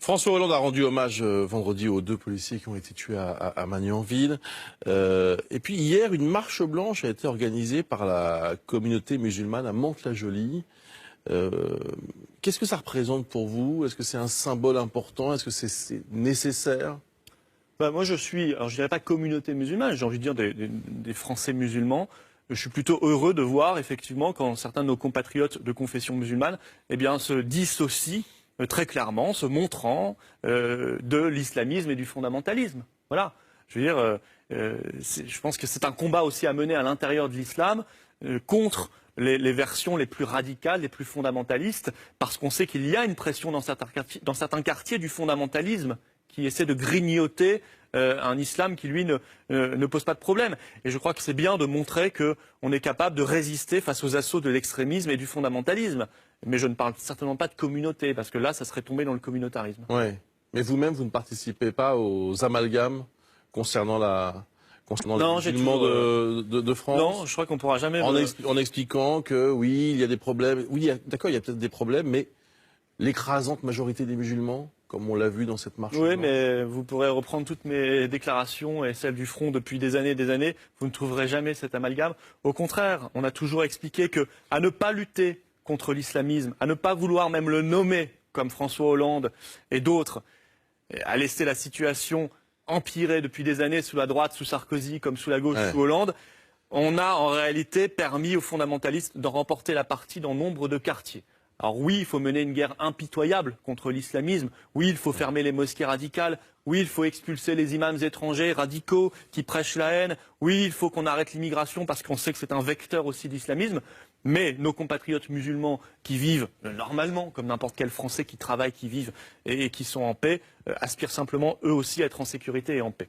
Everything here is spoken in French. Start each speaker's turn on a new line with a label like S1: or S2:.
S1: François Hollande a rendu hommage vendredi aux 2 policiers qui ont été tués à Magnanville. Et puis hier, une marche blanche a été organisée par la communauté musulmane à Mantes-la-Jolie. Qu'est-ce que ça représente pour vous? Est-ce que c'est un symbole important? Est-ce que c'est nécessaire?
S2: Moi, alors je dirais pas communauté musulmane, j'ai envie de dire des Français musulmans. Je suis plutôt heureux de voir, effectivement, quand certains de nos compatriotes de confession musulmane se dissocient très clairement, se montrant de l'islamisme et du fondamentalisme. Voilà. Je veux dire, je pense que c'est un combat aussi à mener à l'intérieur de l'islam contre les versions les plus radicales, les plus fondamentalistes, parce qu'on sait qu'il y a une pression dans certains quartiers du fondamentalisme qui essaie de grignoter un islam qui, lui, ne pose pas de problème. Et je crois que c'est bien de montrer qu'on est capable de résister face aux assauts de l'extrémisme et du fondamentalisme. Mais je ne parle certainement pas de communauté, parce que là, ça serait tomber dans le communautarisme.
S1: Oui. Mais vous-même, vous ne participez pas aux amalgames concernant les musulmans de France?
S2: Non, je crois qu'on ne pourra jamais...
S1: En expliquant que, oui, il y a des problèmes. Oui, d'accord, il y a peut-être des problèmes, mais l'écrasante majorité des musulmans, comme on l'a vu dans cette marche.
S2: Oui, mais vous pourrez reprendre toutes mes déclarations et celles du Front depuis des années, vous ne trouverez jamais cet amalgame. Au contraire, on a toujours expliqué qu'à ne pas lutter contre l'islamisme, à ne pas vouloir même le nommer, comme François Hollande et d'autres, à laisser la situation empirer depuis des années sous la droite, sous Sarkozy, comme sous la gauche, sous Hollande, on a en réalité permis aux fondamentalistes de remporter la partie dans nombre de quartiers. Alors oui, il faut mener une guerre impitoyable contre l'islamisme. Oui, il faut fermer les mosquées radicales. Oui, il faut expulser les imams étrangers radicaux qui prêchent la haine. Oui, il faut qu'on arrête l'immigration parce qu'on sait que c'est un vecteur aussi d'islamisme. Mais nos compatriotes musulmans qui vivent normalement, comme n'importe quel Français qui travaille, qui vivent et qui sont en paix, aspirent simplement eux aussi à être en sécurité et en paix.